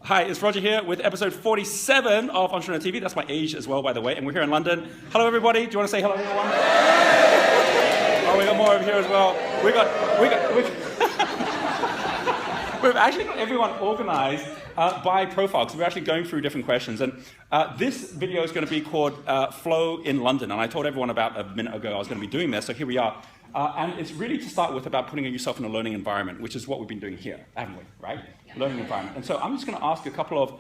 Hi, it's Roger here with episode 47 of Entrepreneur TV. That's my age as well, by the way, and we're here in London. Hello, everybody. Do you want to say hello, everyone? Oh, we got more over here as well. We've actually got everyone organized by profile, because we're actually going through different questions. And this video is going to be called Flow in London. And I told everyone about a minute ago I was going to be doing this, so here we are. And it's really to start with about putting yourself in a learning environment, which is what we've been doing here, haven't we, right? Yeah. Learning environment. And so I'm just going to ask a couple of,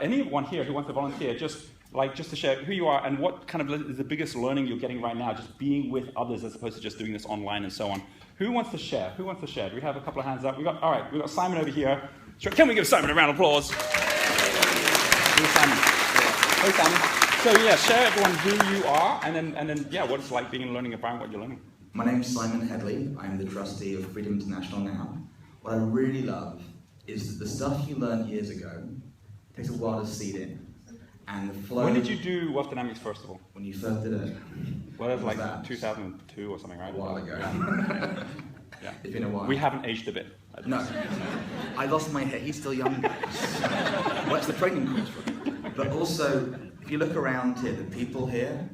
anyone here who wants to volunteer, just to share who you are and what kind of is the biggest learning you're getting right now, just being with others as opposed to just doing this online and so on. Who wants to share? Who wants to share? Do we have a couple of hands up? All right, we've got Simon over here. Can we give Simon a round of applause? Here's Simon. Hey, Simon. So yeah, share everyone who you are, and then yeah, what it's like being in a learning environment, what you're learning. My name's Simon Headley. I'm the trustee of Freedom International now. What I really love is that the stuff you learned years ago takes a while to seed in. And the flow... When did you do Wealth Dynamics, first of all? When you first did it. Well, that was like 2002 or something, right? A while ago. Yeah. It's been a while. We haven't aged a bit. No. I lost my hair. He's still young, guys. What's the training course for? But also, if you look around here, the people here,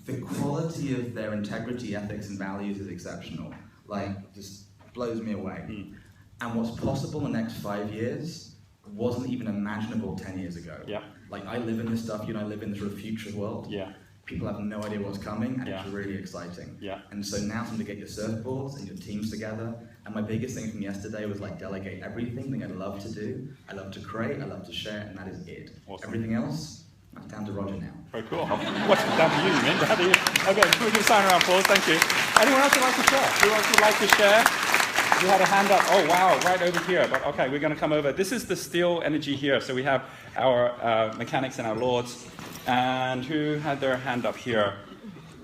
the quality of their integrity, ethics, and values is exceptional. Like, just blows me away. Mm. And what's possible in the next 5 years wasn't even imaginable 10 years ago. Yeah. Like, I live in this stuff, you and I live in this sort of future world. Yeah. People have no idea what's coming, and it's really exciting. Yeah. And so now it's time to get your surfboards and your teams together. And my biggest thing from yesterday was like delegate everything that I love to do. I love to create, I love to share, and that is it. Awesome. Everything else, that's down to Roger now. Very cool. What's down to you, man? Down to you. Okay, can we give Simon a round of applause? Thank you. Anyone else would like to share? Who else would like to share? You had a hand up. Oh, wow, right over here. But okay, we're going to come over. This is the steel energy here. So we have our mechanics and our lords. And who had their hand up here?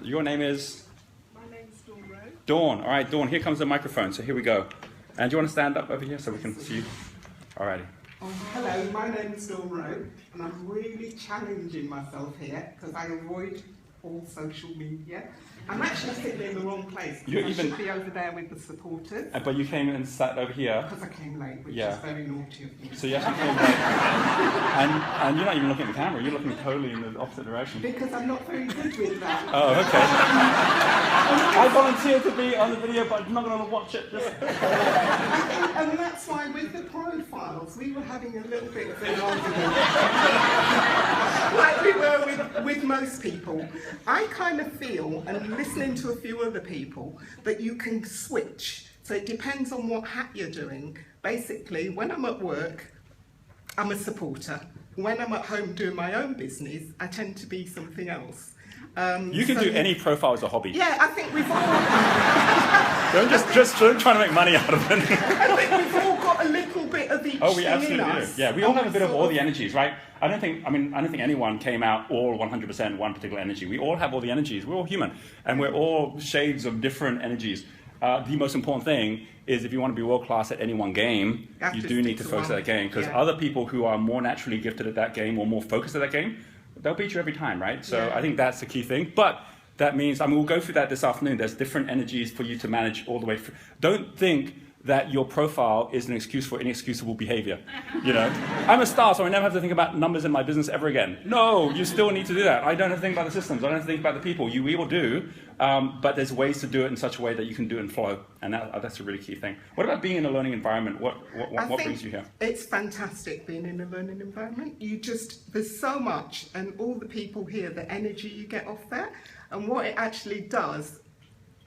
Your name is? My name's Dawn Rowe. Dawn. All right, Dawn, here comes the microphone. So here we go. And do you want to stand up over here so we can see you? All righty. Oh, hello, my name's Dawn Rowe, and I'm really challenging myself here because I avoid all social media. I'm actually sitting in the wrong place. I should be over there with the supporters. But you came and sat over here. Because I came late, which is very naughty of me. So you actually came late. and you're not even looking at the camera, you're looking totally in the opposite direction. Because I'm not very good with that. Oh, okay. I volunteered to be on the video, but I'm not going to watch it. And that's why with the profiles, we were having a little bit of an argument. Like we were with most people. I kind of feel, and listening to a few other people, that you can switch. So it depends on what hat you're doing. Basically, when I'm at work, I'm a supporter. When I'm at home doing my own business, I tend to be something else. You can do any profile as a hobby. Yeah, I think we've all... don't try to make money out of it. I think we've all got a little bit of each we absolutely in do. us. Yeah, we all have a bit of all the energies, right? I don't think anyone came out all 100% one particular energy. We all have all the energies. We're all human, and we're all shades of different energies. The most important thing is if you want to be world-class at any one game, you do need to focus at that game, because other people who are more naturally gifted at that game or more focused at that game, they'll beat you every time, right? So I think that's the key thing. But that means, we'll go through that this afternoon. There's different energies for you to manage all the way through. Don't think that your profile is an excuse for inexcusable behavior. You know, I'm a star, so I never have to think about numbers in my business ever again. No, you still need to do that. I don't have to think about the systems. I don't have to think about the people. We will do, but there's ways to do it in such a way that you can do it in flow, and that's a really key thing. What about being in a learning environment? What brings you here? It's fantastic being in a learning environment. There's so much, and all the people here, the energy you get off there, and what it actually does.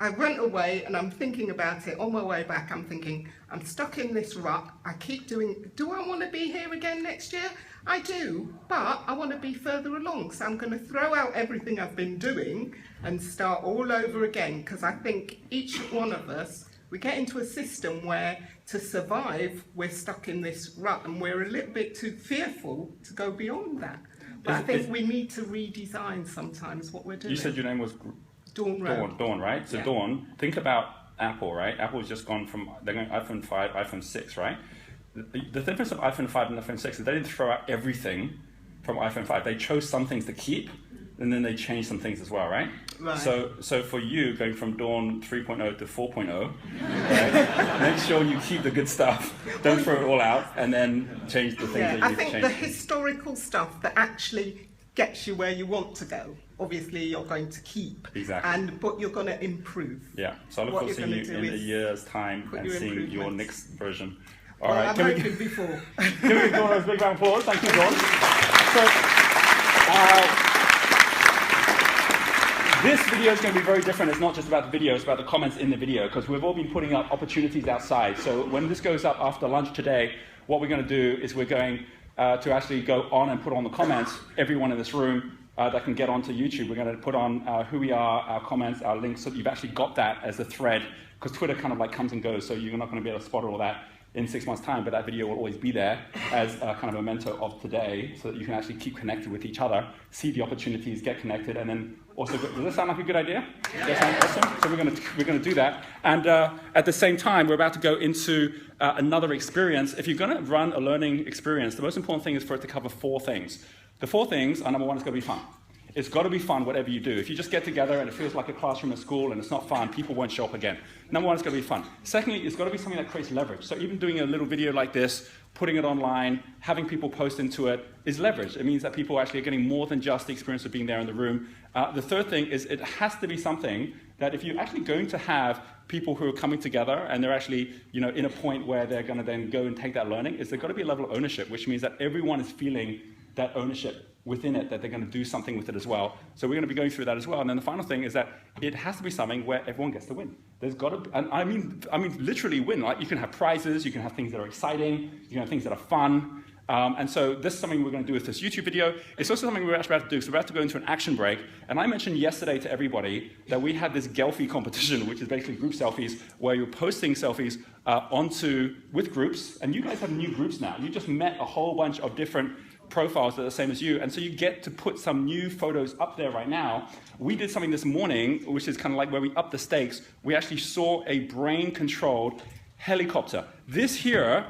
I went away and I'm thinking about it. On my way back, I'm thinking, I'm stuck in this rut. I keep doing, do I want to be here again next year? I do, but I want to be further along. So I'm going to throw out everything I've been doing and start all over again. Because I think each one of us, we get into a system where to survive, we're stuck in this rut and we're a little bit too fearful to go beyond that. But I think we need to redesign sometimes what we're doing. You said your name was... Dawn, right? So Dawn, think about Apple, right? Apple's just gone from, they're going iPhone 5, iPhone 6, right? The difference of iPhone 5 and iPhone 6 is they didn't throw out everything from iPhone 5. They chose some things to keep and then they change some things as well, right? Right. So for you, going from Dawn 3.0 to 4.0, right, make sure you keep the good stuff, don't throw it all out, and then change the things that you I need to think change. the historical stuff that actually gets you where you want to go, obviously you're going to keep. Exactly. But you're going to improve. Yeah, so I look What forward to you're seeing gonna you do in a is year's time put and your seeing your improvements. next version. All Well, right, I'm can we hoping before. give Dawn a big round of applause? Thank you, Dawn. So, this video is going to be very different. It's not just about the video, it's about the comments in the video, because we've all been putting up opportunities outside. So when this goes up after lunch today, what we're going to do is we're going to actually go on and put on the comments, everyone in this room that can get onto YouTube. We're going to put on who we are, our comments, our links, so that you've actually got that as a thread, because Twitter kind of like comes and goes, so you're not going to be able to spot all that in 6 months' time, but that video will always be there as a kind of a memento of today, so that you can actually keep connected with each other, see the opportunities, get connected, and then also, does this sound like a good idea? Yeah. Does that sound awesome? So we're going to do that, and at the same time, we're about to go into another experience. If you're going to run a learning experience, the most important thing is for it to cover 4 things. The 4 things are: number 1, it's got to be fun. It's got to be fun, whatever you do. If you just get together and it feels like a classroom at school and it's not fun, people won't show up again. Number 1, it's got to be fun. Secondly, it's got to be something that creates leverage. So even doing a little video like this, putting it online, having people post into it is leverage. It means that people actually are getting more than just the experience of being there in the room. The third thing is it has to be something that if you're actually going to have people who are coming together and they're actually, in a point where they're going to then go and take that learning, is there's got to be a level of ownership, which means that everyone is feeling that ownership within it, that they're going to do something with it as well. So we're going to be going through that as well. And then the final thing is that it has to be something where everyone gets to win. There's got to be, and I mean literally win. Like, you can have prizes, you can have things that are exciting, you can have things that are fun. And so this is something we're going to do with this YouTube video. It's also something we're actually about to do. So we're about to go into an action break. And I mentioned yesterday to everybody that we had this Gelfie competition, which is basically group selfies, where you're posting selfies with groups. And you guys have new groups now. You just met a whole bunch of different profiles that are the same as you, and so you get to put some new photos up there right now. We did something this morning, which is kind of like where we upped the stakes. We actually saw a brain-controlled helicopter. This here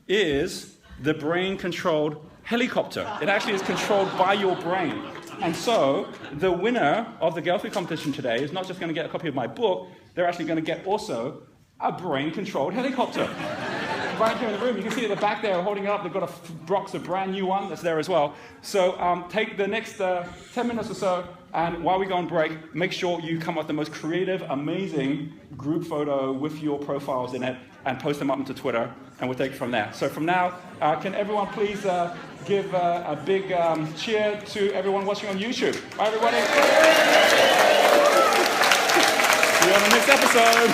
is the brain-controlled helicopter. It actually is controlled by your brain. And so the winner of the Gelfie competition today is not just going to get a copy of my book, they're actually going to get also a brain-controlled helicopter. Right here in the room, you can see at the back there holding it up, they've got a box, a brand new one that's there as well. So take the next 10 minutes or so, and while we go on break, make sure you come up with the most creative, amazing group photo with your profiles in it and post them up into Twitter, and we'll take it from there. So from now, can everyone please give a big cheer to everyone watching on YouTube? Bye, everybody. See you on the next episode.